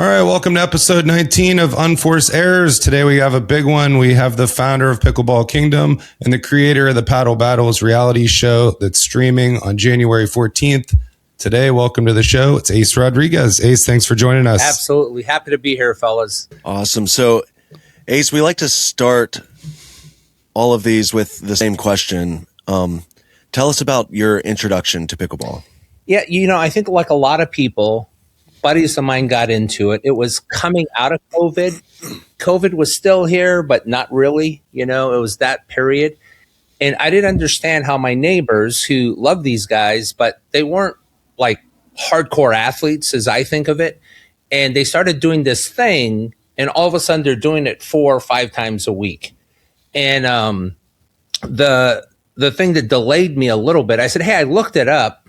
All right, welcome to episode 19 of Unforced Errors. Today we have a big one. We have the founder of Pickleball Kingdom and the creator of the Paddle Battles reality show that's streaming on January 14th. Today, welcome to the show. It's Ace Rodriguez. Ace, thanks for joining us. Absolutely. Happy to be here, fellas. Awesome. So, Ace, we like to start all of these with the same question. Tell us about your introduction to pickleball. Yeah, I think like a lot of people, buddies of mine got into it. It was coming out of COVID. COVID was still here, but not really. It was that period. And I didn't understand how my neighbors who loved these guys, but they weren't like hardcore athletes as I think of it. And they started doing this thing, and all of a sudden they're doing it 4 or 5 times a week. And the thing that delayed me a little bit, I said, hey, I looked it up.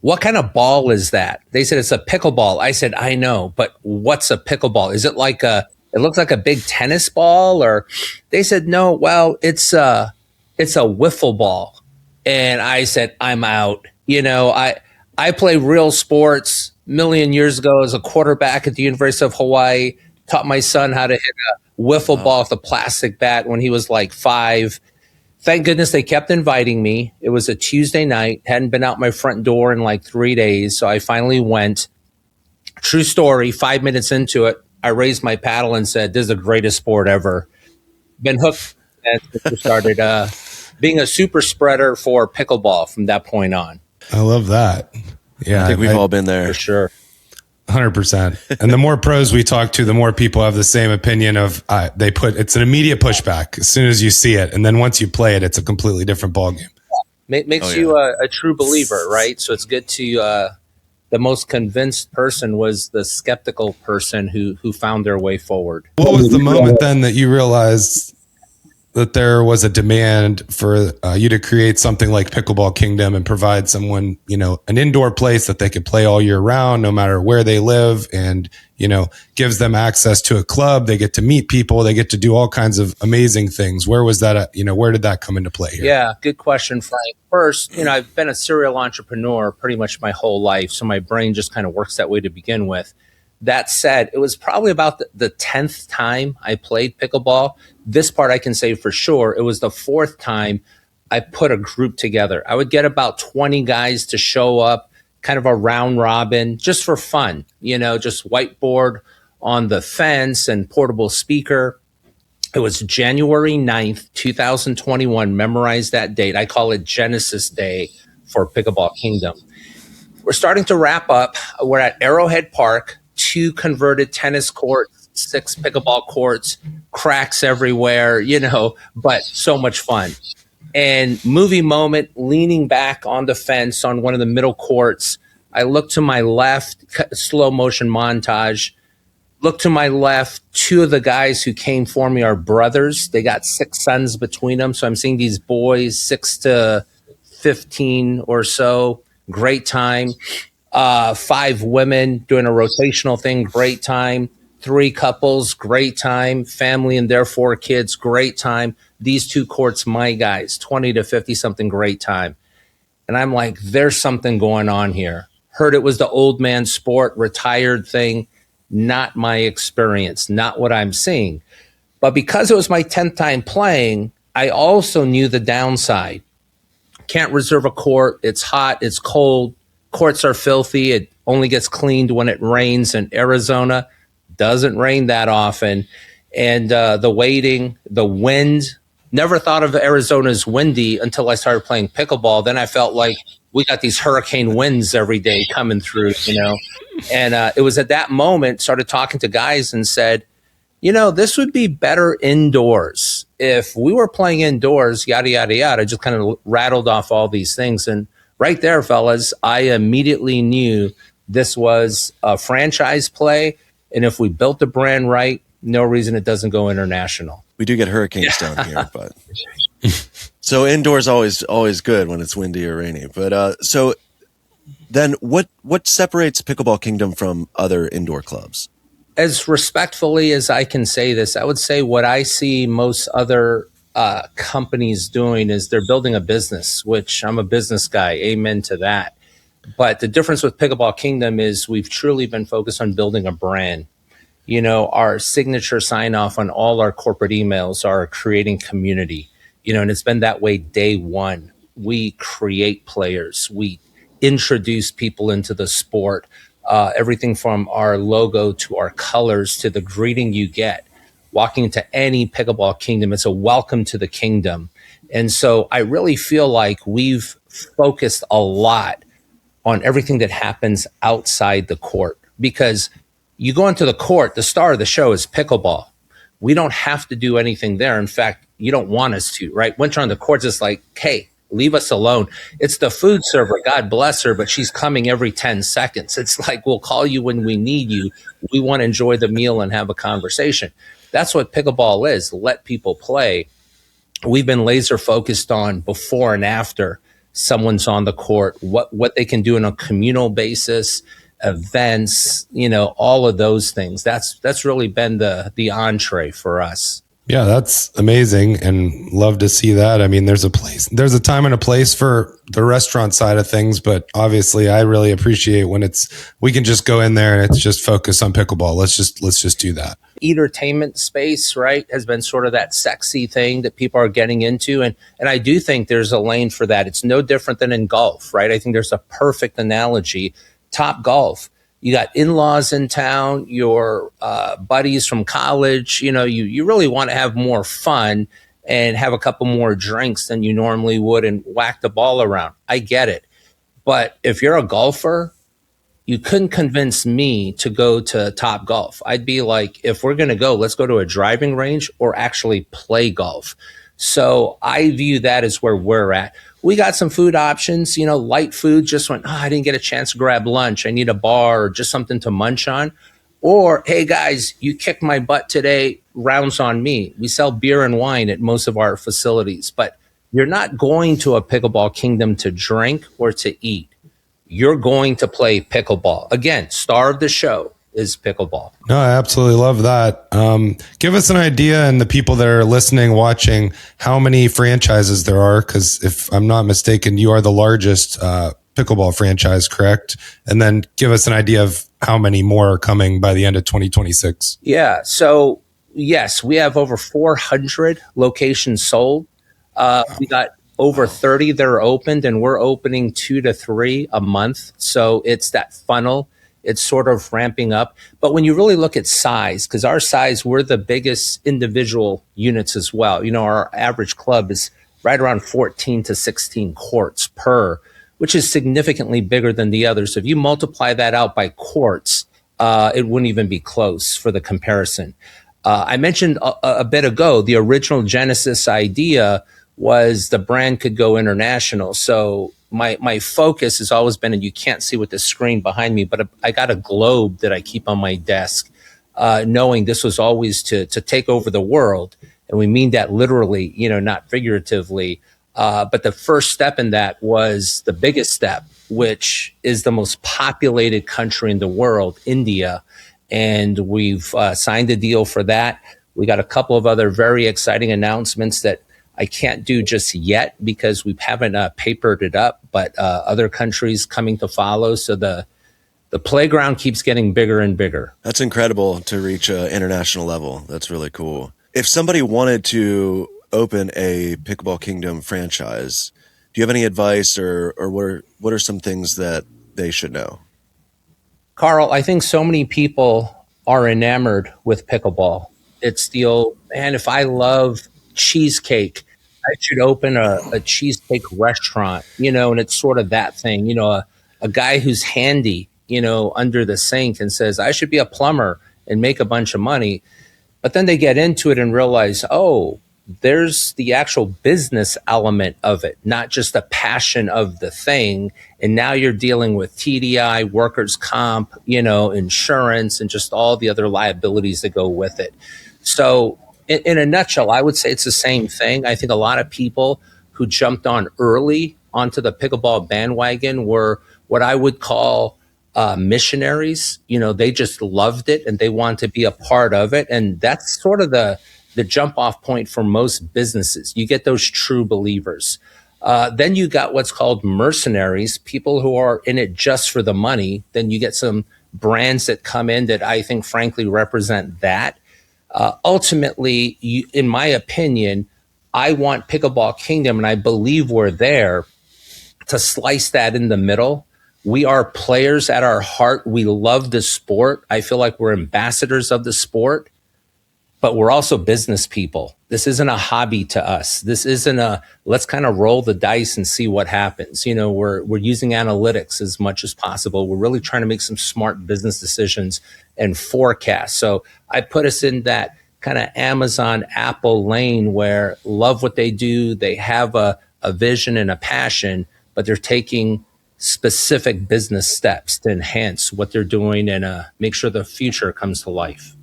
What kind of ball is that? They said, it's a pickleball. I said, I know, but what's a pickleball? Is it like it looks like a big tennis ball? Or they said, no, well, it's a wiffle ball. And I said, I'm out. I play real sports a million years ago as a quarterback at the University of Hawaii, taught my son how to hit a wiffle ball with a plastic bat when he was like 5. Thank goodness they kept inviting me. It was a Tuesday night, hadn't been out my front door in like 3 days. So I finally went. True story, 5 minutes into it, I raised my paddle and said, this is the greatest sport ever. Been hooked and started being a super spreader for pickleball from that point on. I love that. Yeah, I think we've all been there. For sure. 100%. And the more pros we talk to, the more people have the same opinion of it's an immediate pushback as soon as you see it. And then once you play it, it's a completely different ballgame. Makes you a true believer, right? So it's good to the most convinced person was the skeptical person who found their way forward. What was the moment then that you realized that there was a demand for you to create something like Pickleball Kingdom and provide someone, an indoor place that they could play all year round, no matter where they live, and, gives them access to a club. They get to meet people. They get to do all kinds of amazing things. Where was that? Where did that come into play here? Yeah, good question, Frank. First, I've been a serial entrepreneur pretty much my whole life. So my brain just kind of works that way to begin with. That said, it was probably about the 10th time I played pickleball. This part I can say for sure. It was the 4th time I put a group together. I would get about 20 guys to show up, kind of a round robin, just for fun, just whiteboard on the fence and portable speaker. It was January 9th, 2021. Memorize that date. I call it Genesis Day for Pickleball Kingdom. We're starting to wrap up. We're at Arrowhead Park. 2 converted tennis courts, 6 pickleball courts, cracks everywhere, but so much fun. And movie moment, leaning back on the fence on one of the middle courts. I look to my left, slow motion montage. Look to my left, 2 of the guys who came for me are brothers. They got 6 sons between them. So I'm seeing these boys, 6 to 15 or so. Great time. 5 women doing a rotational thing, great time. 3 couples, great time. Family and their 4 kids, great time. These 2 courts, my guys, 20 to 50 something, great time. And I'm like, there's something going on here. Heard it was the old man sport, retired thing. Not my experience, not what I'm seeing. But because it was my 10th time playing, I also knew the downside. Can't reserve a court. It's hot. It's cold. Courts are filthy. It only gets cleaned when it rains in Arizona. Doesn't rain that often. And the waiting, the wind. Never thought of Arizona as windy until I started playing pickleball. Then I felt like we got these hurricane winds every day coming through, And it was at that moment, started talking to guys and said, this would be better indoors. If we were playing indoors, yada, yada, yada, just kind of rattled off all these things. And right there, fellas, I immediately knew this was a franchise play. And if we built the brand right, no reason it doesn't go international. We do get hurricanes down here, but so indoors always good when it's windy or rainy. But so then what separates Pickleball Kingdom from other indoor clubs? As respectfully as I can say this, I would say what I see most other companies doing is they're building a business, which I'm a business guy. Amen to that. But the difference with Pickleball Kingdom is we've truly been focused on building a brand. You know, our signature sign off on all our corporate emails are creating community, you know, and it's been that way day one. We create players, we introduce people into the sport, everything from our logo to our colors to the greeting you get. Walking into any Pickleball Kingdom, it's a welcome to the kingdom. And so I really feel like we've focused a lot on everything that happens outside the court, because you go into the court, the star of the show is pickleball. We don't have to do anything there. In fact, you don't want us to, right? Once you're on the court, it's like, hey, leave us alone. It's the food server, God bless her, but she's coming every 10 seconds. It's like, we'll call you when we need you. We want to enjoy the meal and have a conversation. That's what pickleball is. Let people play. We've been laser focused on before and after someone's on the court, what they can do on a communal basis, events, you know, all of those things. That's really been the entree for us. Yeah, that's amazing, and love to see that. I mean, there's a time and a place for the restaurant side of things, but obviously I really appreciate when we can just go in there and it's just focus on pickleball. Let's just do that. Entertainment space, right, has been sort of that sexy thing that people are getting into. And I do think there's a lane for that. It's no different than in golf, right? I think there's a perfect analogy. Top Golf. You got in-laws in town, your buddies from college. You know, you really want to have more fun and have a couple more drinks than you normally would and whack the ball around. I get it. But if you're a golfer, you couldn't convince me to go to Top Golf. I'd be like, if we're going to go, let's go to a driving range or actually play golf. So I view that as where we're at. We got some food options, you know, light food, just went, I didn't get a chance to grab lunch. I need a bar or just something to munch on. Or, hey guys, you kicked my butt today, rounds on me. We sell beer and wine at most of our facilities, but you're not going to a Pickleball Kingdom to drink or to eat. You're going to play pickleball. Again, star of the show is pickleball. No, I absolutely love that. Give us an idea, and the people that are listening, watching, how many franchises there are, because if I'm not mistaken, you are the largest pickleball franchise, correct? And then give us an idea of how many more are coming by the end of 2026. Yeah. So, yes, we have over 400 locations sold. We got over 30 that are opened, and we're opening 2 to 3 a month. So it's that funnel. It's sort of ramping up. But when you really look at size, because our size, we're the biggest individual units as well. You know, our average club is right around 14 to 16 courts per, which is significantly bigger than the others. So if you multiply that out by courts, it wouldn't even be close for the comparison. I mentioned a bit ago, the original Genesis idea was the brand could go international. So my focus has always been, and you can't see with the screen behind me, but I got a globe that I keep on my desk, knowing this was always to take over the world. And we mean that literally, you know, not figuratively. But the first step in that was the biggest step, which is the most populated country in the world, India. And we've signed a deal for that. We got a couple of other very exciting announcements that I can't do just yet because we haven't papered it up, but other countries coming to follow. So the playground keeps getting bigger and bigger. That's incredible to reach an international level. That's really cool. If somebody wanted to open a Pickleball Kingdom franchise, do you have any advice or what are some things that they should know? Carl, I think so many people are enamored with pickleball. It's the old, man, if I love cheesecake, I should open a cheesecake restaurant, you know, and it's sort of that thing, you know, a guy who's handy, you know, under the sink and says, I should be a plumber and make a bunch of money. But then they get into it and realize, oh, there's the actual business element of it, not just the passion of the thing. And now you're dealing with TDI, workers' comp, you know, insurance, and just all the other liabilities that go with it. So in a nutshell, I would say it's the same thing. I think a lot of people who jumped on early onto the pickleball bandwagon were what I would call missionaries. You know, they just loved it and they want to be a part of it. And that's sort of the jump off point for most businesses. You get those true believers. Then you got what's called mercenaries, people who are in it just for the money. Then you get some brands that come in that I think, frankly, represent that. Ultimately, in my opinion, I want Pickleball Kingdom, and I believe we're there to slice that in the middle. We are players at our heart. We love the sport. I feel like we're ambassadors of the sport, but we're also business people. This isn't a hobby to us. This isn't a let's kind of roll the dice and see what happens. You know, we're using analytics as much as possible. We're really trying to make some smart business decisions and forecasts. So I put us in that kind of Amazon, Apple lane where love what they do. They have a vision and a passion, but they're taking specific business steps to enhance what they're doing and make sure the future comes to life.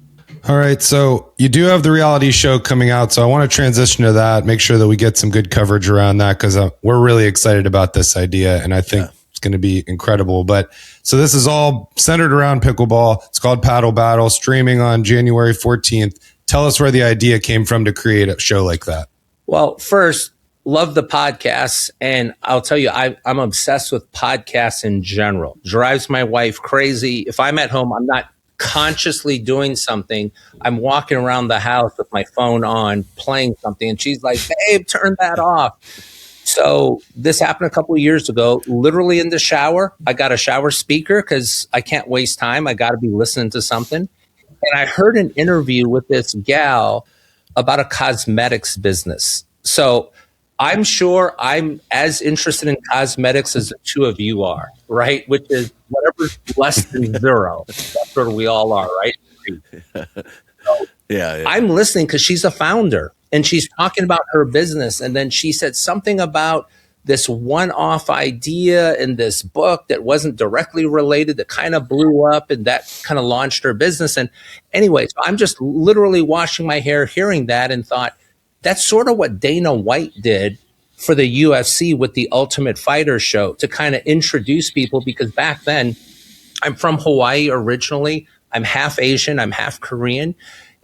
All right. So you do have the reality show coming out. So I want to transition to that, make sure that we get some good coverage around that because we're really excited about this idea. And I think it's going to be incredible. But so this is all centered around pickleball. It's called Paddle Battle, streaming on January 14th. Tell us where the idea came from to create a show like that. Well, first, love the podcasts. And I'll tell you, I'm obsessed with podcasts in general. Drives my wife crazy. If I'm at home, I'm not consciously doing something. I'm walking around the house with my phone on, playing something. And she's like, babe, turn that off. So this happened a couple of years ago, literally in the shower. I got a shower speaker because I can't waste time. I got to be listening to something. And I heard an interview with this gal about a cosmetics business. So I'm sure I'm as interested in cosmetics as the two of you are, right? Which is whatever's less than zero. That's where we all are, right? So Yeah. I'm listening because she's a founder and she's talking about her business. And then she said something about this one-off idea in this book that wasn't directly related, that kind of blew up and that kind of launched her business. And anyway, so I'm just literally washing my hair hearing that and thought, that's sort of what Dana White did for the UFC with the Ultimate Fighter show to kind of introduce people, because back then I'm from Hawaii originally. I'm half Asian, I'm half Korean.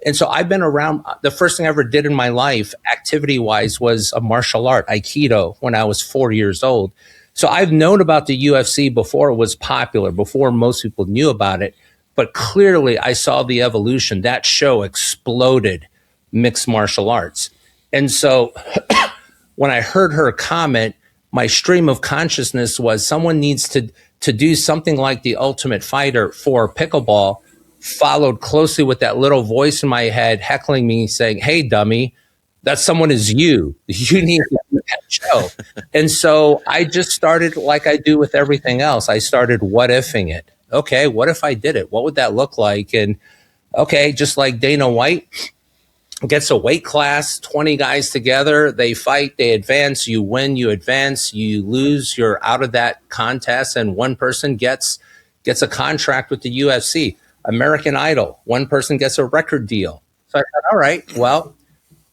And so I've been around. The first thing I ever did in my life, activity wise, was a martial art, Aikido, when I was 4 years old. So I've known about the UFC before it was popular, before most people knew about it. But clearly I saw the evolution. That show exploded mixed martial arts. And so when I heard her comment, my stream of consciousness was someone needs to do something like the Ultimate Fighter for pickleball, followed closely with that little voice in my head heckling me saying, hey, dummy, that someone is you. You need to do that show. And so I just started like I do with everything else. I started what-ifing it. Okay, what if I did it? What would that look like? And okay, just like Dana White gets a weight class, 20 guys together, they fight, they advance, you win, you advance, you lose, you're out of that contest, and one person gets a contract with the UFC. American Idol, one person gets a record deal. So I thought, all right, well,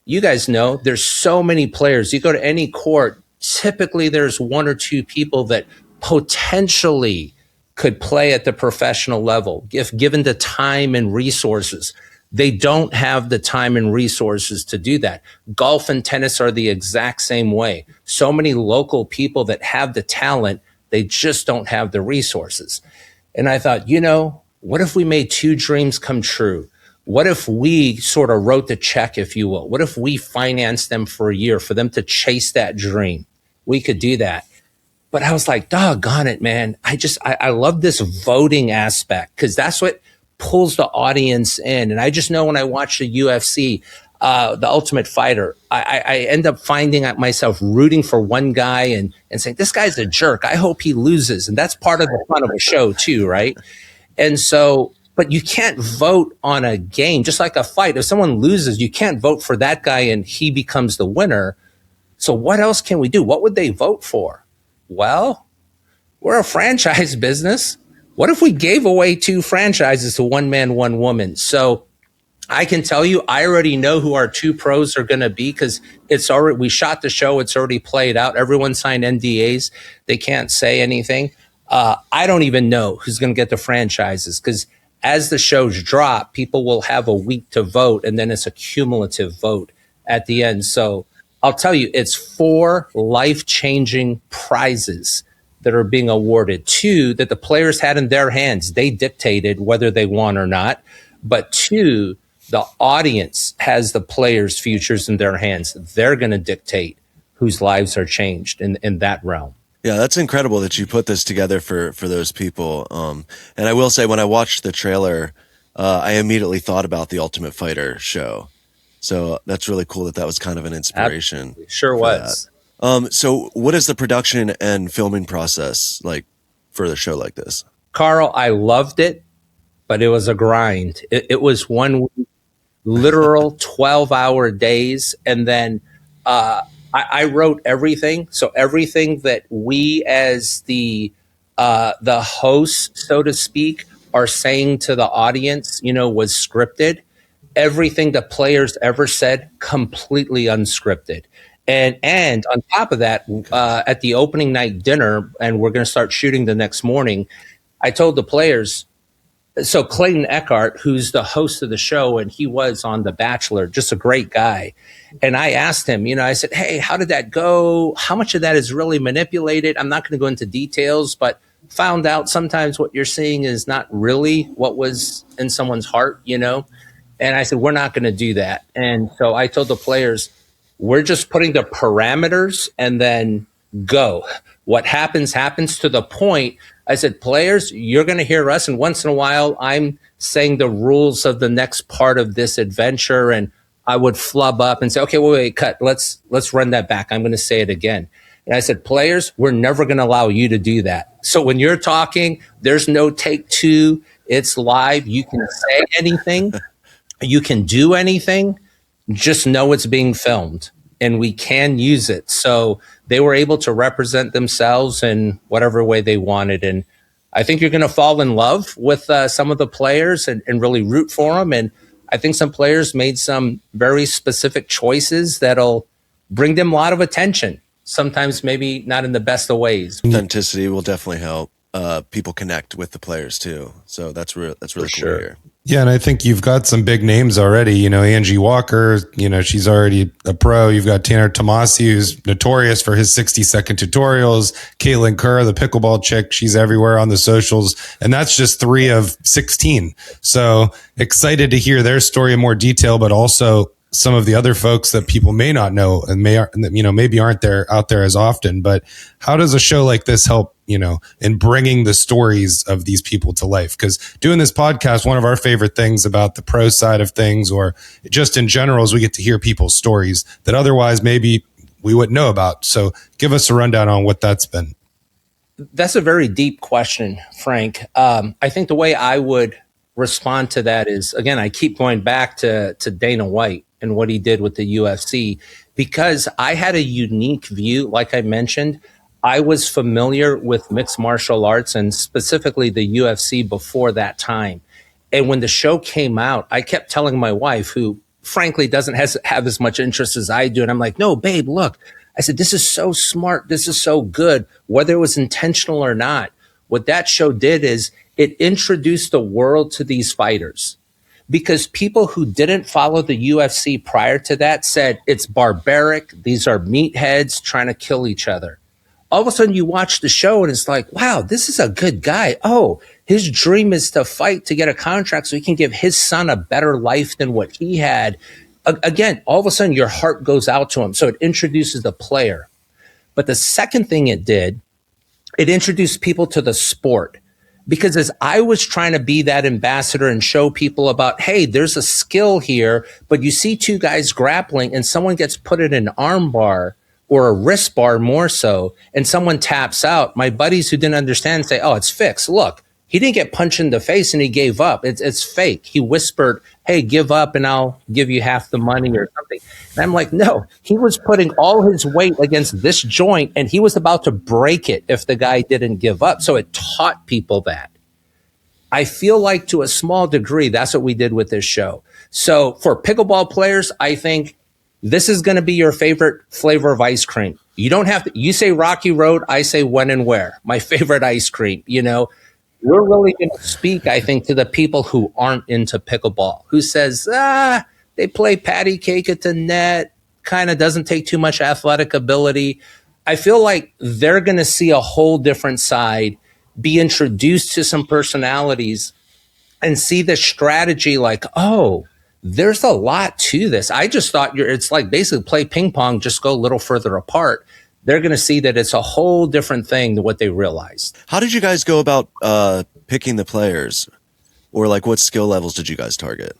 you guys know there's so many players. You go to any court, typically there's one or two people that potentially could play at the professional level if given the time and resources. They don't have the time and resources to do that. Golf and tennis are the exact same way. So many local people that have the talent, they just don't have the resources. And I thought, what if we made two dreams come true? What if we sort of wrote the check, if you will? What if we financed them for a year for them to chase that dream? We could do that. But I was like, doggone it, man. I love this voting aspect because that's what pulls the audience in. And I just know when I watch the UFC, the Ultimate Fighter, I end up finding myself rooting for one guy and saying, this guy's a jerk. I hope he loses. And that's part of the fun of a show too, right? And so, but you can't vote on a game, just like a fight. If someone loses, you can't vote for that guy and he becomes the winner. So what else can we do? What would they vote for? Well, we're a franchise business. What if we gave away 2 franchises to one man, one woman? So I can tell you, I already know who our 2 pros are going to be because we shot the show. It's already played out. Everyone signed NDAs. They can't say anything. I don't even know who's going to get the franchises because as the shows drop, people will have a week to vote and then it's a cumulative vote at the end. So I'll tell you, it's 4 life-changing prizes that are being awarded. 2 that the players had in their hands. They dictated whether they won or not. But 2, the audience has the players' futures in their hands. They're going to dictate whose lives are changed in that realm. Yeah, that's incredible that you put this together for those people. And I will say, when I watched the trailer, I immediately thought about the Ultimate Fighter show. So that's really cool that was kind of an inspiration. Absolutely. Sure was. So what is the production and filming process like for a show like this? Carl, I loved it, but it was a grind. It was 1 week, literal 12-hour days. And then I wrote everything. So everything that we as the host, so to speak, are saying to the audience, was scripted. Everything the players ever said, completely unscripted. And on top of that, at the opening night dinner, and we're going to start shooting the next morning, I told the players, so Clayton Eckhart, who's the host of the show, and he was on The Bachelor, just a great guy. And I asked him, I said, hey, how did that go? How much of that is really manipulated? I'm not going to go into details, but found out sometimes what you're seeing is not really what was in someone's heart, And I said, we're not going to do that. And so I told the players, we're just putting the parameters and then go. What happens, happens. To the point, I said, players, you're going to hear us. And once in a while, I'm saying the rules of the next part of this adventure. And I would flub up and say, okay, wait, cut. Let's run that back. I'm going to say it again. And I said, players, we're never going to allow you to do that. So when you're talking, there's no take 2. It's live. You can say anything. You can do anything. Just know it's being filmed and we can use it. So they were able to represent themselves in whatever way they wanted. And I think you're going to fall in love with some of the players and really root for them. And I think some players made some very specific choices that'll bring them a lot of attention. Sometimes maybe not in the best of ways. Authenticity will definitely help people connect with the players too. So that's really cool to hear. Yeah, and I think you've got some big names already. Angie Walker, she's already a pro. You've got Tanner Tomasi, who's notorious for his 60-second tutorials. Caitlin Kerr, the pickleball chick, she's everywhere on the socials. And that's just 3 of 16. So excited to hear their story in more detail, but also some of the other folks that people may not know and maybe aren't out there as often. But how does a show like this help, in bringing the stories of these people to life? Because doing this podcast, one of our favorite things about the pro side of things, or just in general, is we get to hear people's stories that otherwise maybe we wouldn't know about. So give us a rundown on what that's been. That's a very deep question, Frank. I think the way I would respond to that is, again, I keep going back to Dana White and what he did with the UFC, because I had a unique view. Like I mentioned, I was familiar with mixed martial arts and specifically the UFC before that time. And when the show came out, I kept telling my wife, who frankly doesn't have as much interest as I do. And I'm like, no, babe, look, I said, this is so smart. This is so good, whether it was intentional or not. What that show did is it introduced the world to these fighters. Because people who didn't follow the UFC prior to that said it's barbaric. These are meatheads trying to kill each other. All of a sudden you watch the show and it's like, wow, this is a good guy. Oh, his dream is to fight to get a contract so he can give his son a better life than what he had. Again, all of a sudden your heart goes out to him. So it introduces the player. But the second thing it did, it introduced people to the sport. Because as I was trying to be that ambassador and show people about, hey, there's a skill here, but you see 2 guys grappling and someone gets put in an arm bar or a wrist bar more so, and someone taps out. My buddies who didn't understand say, oh, it's fixed. Look, he didn't get punched in the face and he gave up. It's fake. He whispered, hey, give up and I'll give you half the money or something. And I'm like, no, he was putting all his weight against this joint and he was about to break it if the guy didn't give up. So it taught people that. I feel like to a small degree, that's what we did with this show. So for pickleball players, I think this is going to be your favorite flavor of ice cream. You don't have to, you say Rocky Road, I say when and where. My favorite ice cream, we're really going to speak, I think, to the people who aren't into pickleball, who says, they play patty cake at the net. kind of doesn't take too much athletic ability. I feel like they're going to see a whole different side, be introduced to some personalities, and see the strategy like, oh, there's a lot to this. I just thought it's like basically play ping pong, just go a little further apart. They're going to see that it's a whole different thing than what they realized. How did you guys go about picking the players? Or like what skill levels did you guys target?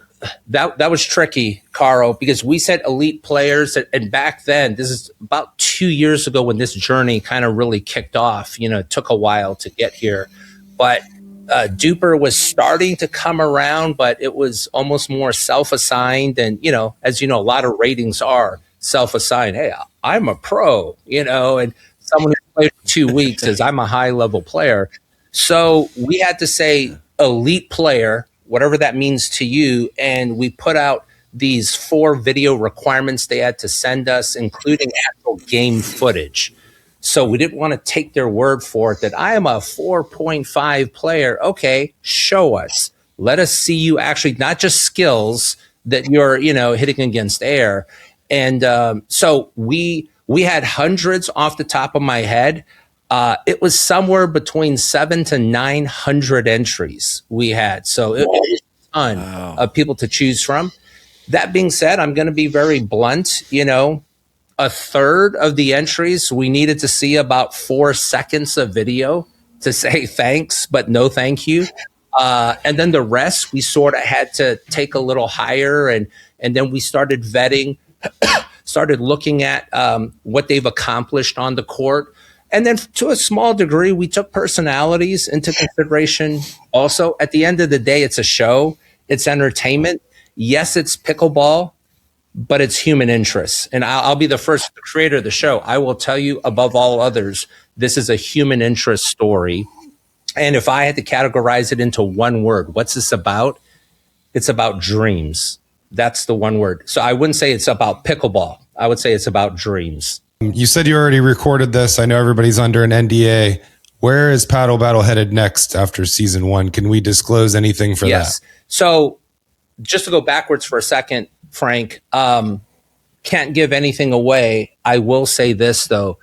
That was tricky, Carl, because we said elite players. And back then, this is about 2 years ago when this journey kind of really kicked off. It took a while to get here. But Duper was starting to come around, but it was almost more self-assigned. And, as you know, a lot of ratings are self-assigned. Hey, I'm a pro, and someone who played for 2 weeks says I'm a high-level player. So we had to say elite player, whatever that means to you. And we put out these 4 video requirements they had to send us, including actual game footage. So we didn't want to take their word for it that I am a 4.5 player. Okay, show us. Let us see you actually, not just skills that you're, hitting against air. And so we had hundreds off the top of my head. It was somewhere between 700 to 900 entries we had. So it was a ton of people to choose from. That being said, I'm going to be very blunt. A third of the entries, we needed to see about 4 seconds of video to say thanks, but no thank you. And then the rest, we sort of had to take a little higher. And then we started vetting, started looking at what they've accomplished on the court. And then to a small degree, we took personalities into consideration. Also, at the end of the day, it's a show. It's entertainment. Yes, it's pickleball, but it's human interests. And I'll be the first creator of the show. I will tell you above all others, this is a human interest story. And if I had to categorize it into one word, what's this about? It's about dreams. That's the one word. So I wouldn't say it's about pickleball. I would say it's about dreams. You said you already recorded this. I know everybody's under an NDA. Where is Paddle Battle headed next after season 1? Can we disclose anything for that? So just to go backwards for a second, Frank, can't give anything away. I will say this, though.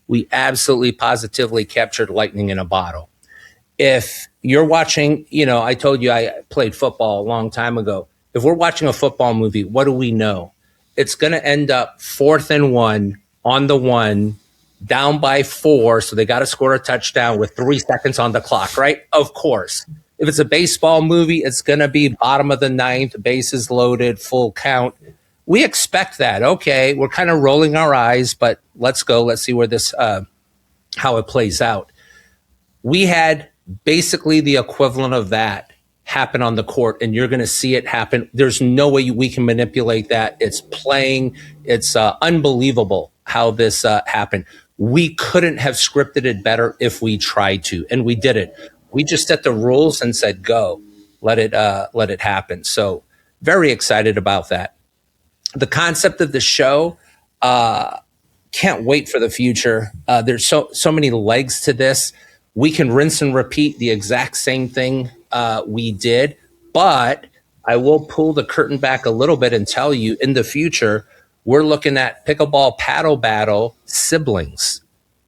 We absolutely positively captured lightning in a bottle. If you're watching, I told you I played football a long time ago. If we're watching a football movie, what do we know? It's going to end up 4th and 1 on the 1, down by 4. So they got to score a touchdown with 3 seconds on the clock, right? Of course. If it's a baseball movie, it's going to be bottom of the 9th, bases loaded, full count. We expect that. Okay, we're kind of rolling our eyes, but let's go. Let's see where this, how it plays out. We had basically the equivalent of that happen on the court, and you're going to see it happen. There's no way we can manipulate that. It's playing. It's unbelievable how this happened. We couldn't have scripted it better if we tried to, and we did it. We just set the rules and said, go, let it happen. So very excited about that. The concept of the show, can't wait for the future. There's so many legs to this. We can rinse and repeat the exact same thing we did, but I will pull the curtain back a little bit and tell you in the future, we're looking at pickleball paddle battle siblings,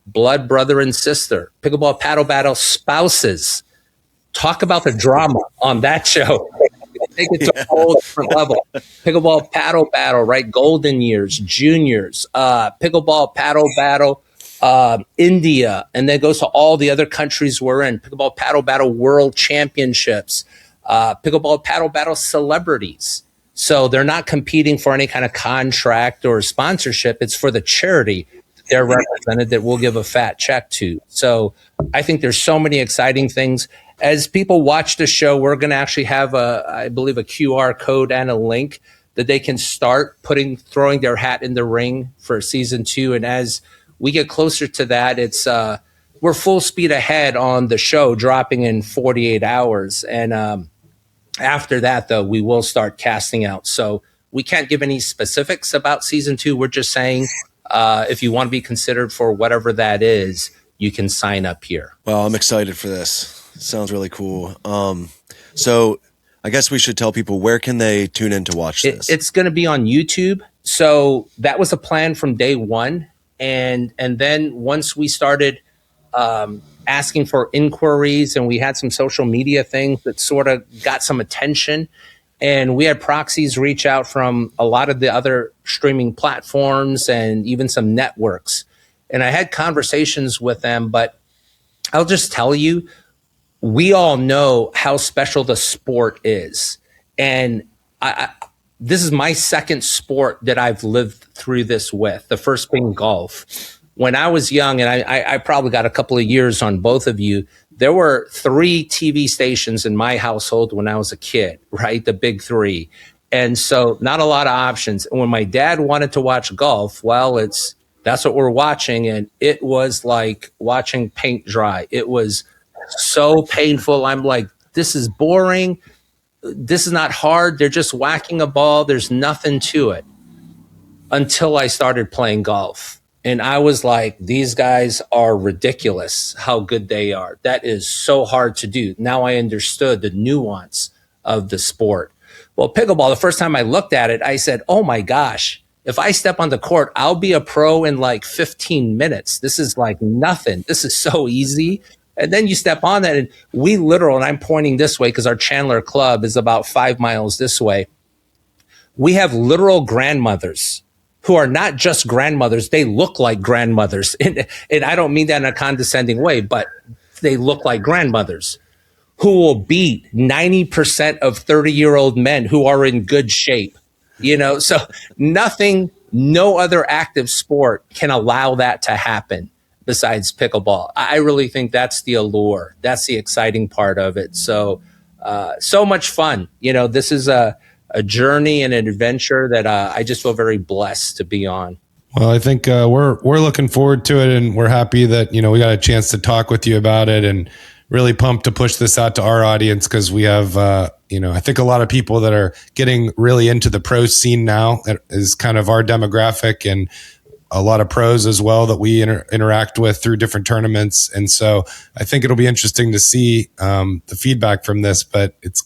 blood brother and sister, pickleball paddle battle spouses. Talk about the drama on that show. Take it to a whole different level. Pickleball paddle battle, right? Golden years, juniors, pickleball paddle battle, India, and then it goes to all the other countries we're in. Pickleball paddle battle world championships, pickleball paddle battle celebrities. So they're not competing for any kind of contract or sponsorship. It's for the charity they're represented that we'll give a fat check to. So I think there's so many exciting things. As people watch the show, we're going to actually have I believe a QR code and a link that they can start throwing their hat in the ring for season 2. And as we get closer to that, it's we're full speed ahead on the show, dropping in 48 hours. And after that, though, we will start casting out. So we can't give any specifics about season 2. We're just saying if you want to be considered for whatever that is, you can sign up here. Well, I'm excited for this. Sounds really cool. So I guess we should tell people, where can they tune in to watch this? It's going to be on YouTube. So that was a plan from day one. And then once we started asking for inquiries, and we had some social media things that sort of got some attention, and we had proxies reach out from a lot of the other streaming platforms and even some networks. And I had conversations with them, but I'll just tell you, we all know how special the sport is. And this is my second sport that I've lived through this with, the first being golf. When I was young, and I probably got a couple of years on both of you, there were 3 TV stations in my household when I was a kid, right? The big 3. And so not a lot of options. And when my dad wanted to watch golf, well, that's what we're watching. And it was like watching paint dry. It was so painful. I'm like, this is boring. This is not hard. They're just whacking a ball. There's nothing to it. Until I started playing golf. And I was like, these guys are ridiculous how good they are. That is so hard to do. Now I understood the nuance of the sport. Well, pickleball, the first time I looked at it, I said, oh my gosh, if I step on the court, I'll be a pro in like 15 minutes. This is like nothing. This is so easy. And then you step on that, and and I'm pointing this way because our Chandler Club is about 5 miles this way. We have literal grandmothers who are not just grandmothers. They look like grandmothers. And I don't mean that in a condescending way, but they look like grandmothers who will beat 90% of 30-year-old men who are in good shape. So no other active sport can allow that to happen besides pickleball. I really think that's the allure. That's the exciting part of it. So much fun. This is a journey and an adventure that I just feel very blessed to be on. Well, I think we're looking forward to it, and we're happy that we got a chance to talk with you about it, and really pumped to push this out to our audience, because we have I think a lot of people that are getting really into the pro scene now. That is kind of our demographic, and a lot of pros as well that we interact with through different tournaments. And so I think it'll be interesting to see the feedback from this, but it's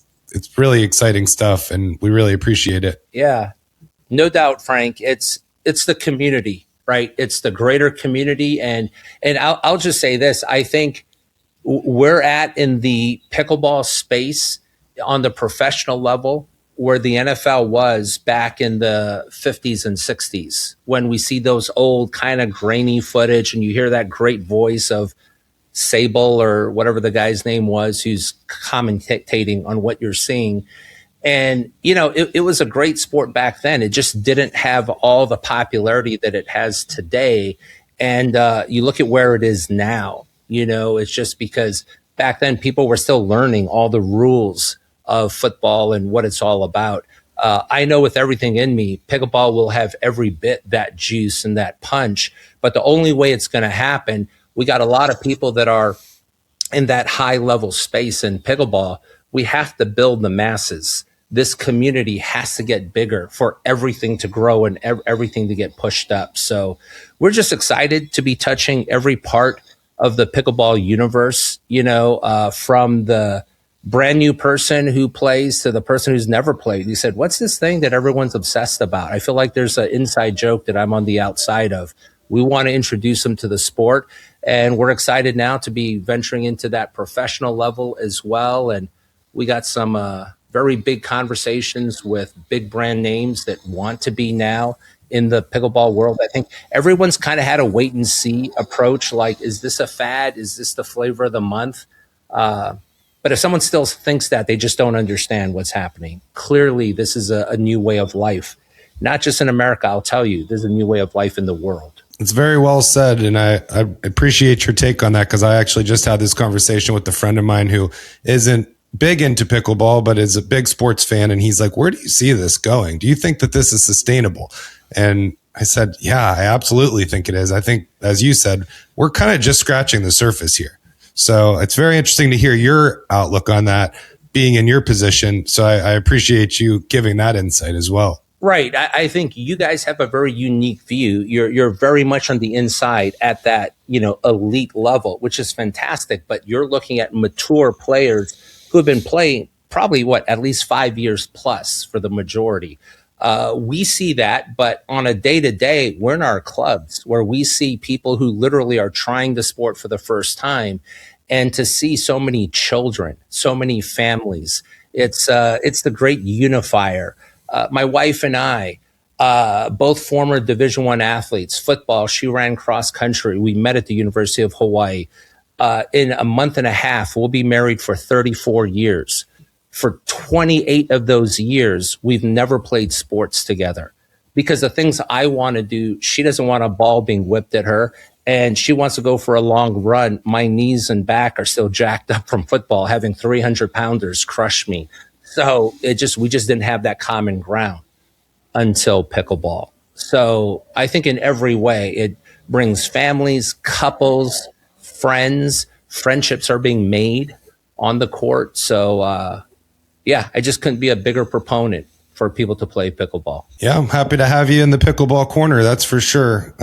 really exciting stuff, and we really appreciate it. Yeah, no doubt, Frank. It's the community, right? It's the greater community. And I'll just say this. I think we're in the pickleball space on the professional level where the NFL was back in the 50s and 60s, when we see those old kind of grainy footage and you hear that great voice of Sable or whatever the guy's name was, who's commentating on what you're seeing. And, it was a great sport back then. It just didn't have all the popularity that it has today. And you look at where it is now, it's just because back then people were still learning all the rules of football and what it's all about. I know with everything in me, pickleball will have every bit that juice and that punch. But the only way it's going to happen, we got a lot of people that are in that high level space in pickleball. We have to build the masses. This community has to get bigger for everything to grow and everything to get pushed up. So we're just excited to be touching every part of the pickleball universe, from the brand new person who plays to the person who's never played. He said, what's this thing that everyone's obsessed about? I feel like there's an inside joke that I'm on the outside of. We want to introduce them to the sport, and we're excited now to be venturing into that professional level as well. And we got some very big conversations with big brand names that want to be now in the pickleball world. I think everyone's kind of had a wait and see approach. Like, is this a fad? Is this the flavor of the month? But if someone still thinks that, they just don't understand what's happening. Clearly, this is a new way of life, not just in America. I'll tell you, there's a new way of life in the world. It's very well said. And I appreciate your take on that, because I actually just had this conversation with a friend of mine who isn't big into pickleball, but is a big sports fan. And he's like, where do you see this going? Do you think that this is sustainable? And I said, yeah, I absolutely think it is. I think, as you said, we're kind of just scratching the surface here. So it's very interesting to hear your outlook on that, being in your position. So I appreciate you giving that insight as well. Right. I think you guys have a very unique view. You're very much on the inside at that, elite level, which is fantastic. But you're looking at mature players who have been playing probably at least 5 years plus for the majority. We see that, but on a day to day, we're in our clubs where we see people who literally are trying the sport for the first time, and to see so many children, so many families, it's the great unifier. My wife and I, both former Division I athletes, football. She ran cross country. We met at the University of Hawaii. In a month and a half, we'll be married for 34 years. For 28 of those years, we've never played sports together because the things I want to do, she doesn't want a ball being whipped at her, and she wants to go for a long run. My knees and back are still jacked up from football, having 300-pounders crush me. So we just didn't have that common ground until pickleball. So I think in every way, it brings families, couples, friends, friendships are being made on the court. So, yeah, I just couldn't be a bigger proponent for people to play pickleball. Yeah, I'm happy to have you in the pickleball corner. That's for sure.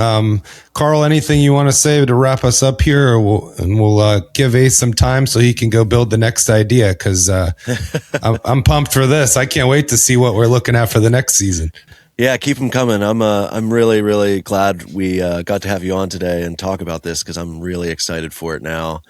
Carl, anything you want to say to wrap us up here? Or we'll give Ace some time so he can go build the next idea, because I'm pumped for this. I can't wait to see what we're looking at for the next season. Yeah, keep them coming. I'm really, really glad we got to have you on today and talk about this, because I'm really excited for it now.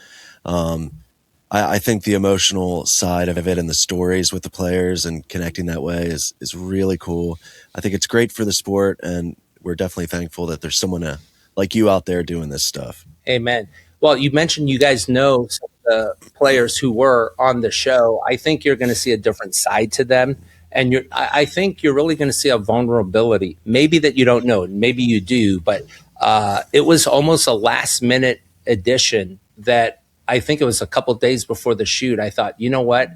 I think the emotional side of it and the stories with the players and connecting that way is really cool. I think it's great for the sport, and we're definitely thankful that there's someone like you out there doing this stuff. Amen. Well, you mentioned you guys know some of the players who were on the show. I think you're going to see a different side to them. And I think you're really going to see a vulnerability, maybe that you don't know, maybe you do, but it was almost a last minute addition that I think it was a couple of days before the shoot. I thought, you know what?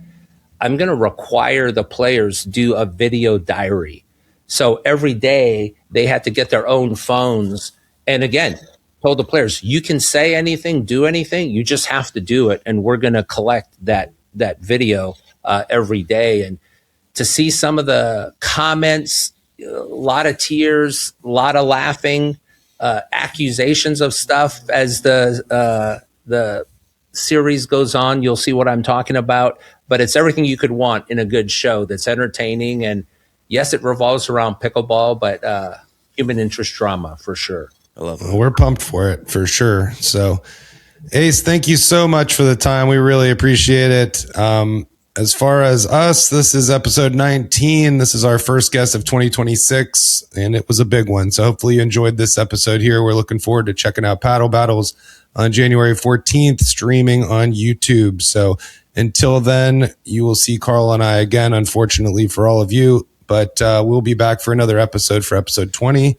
I'm going to require the players do a video diary. So every day they had to get their own phones. And again, told the players, you can say anything, do anything. You just have to do it. And we're going to collect that video every day. And to see some of the comments, a lot of tears, a lot of laughing, accusations of stuff as the series goes on, you'll see what I'm talking about. But it's everything you could want in a good show that's entertaining. And yes, it revolves around pickleball, but human interest drama for sure. I love it. We're pumped for it for sure. So, Ace, thank you so much for the time. We really appreciate it. As far as us, this is episode 19. This is our first guest of 2026, and it was a big one. So hopefully you enjoyed this episode here. We're looking forward to checking out Paddle Battles on January 14th, streaming on YouTube. So until then, you will see Carl and I again, unfortunately for all of you, but we'll be back for another episode for episode 20.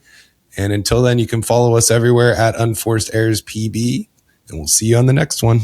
And until then, you can follow us everywhere at Unforced Airs PB, and we'll see you on the next one.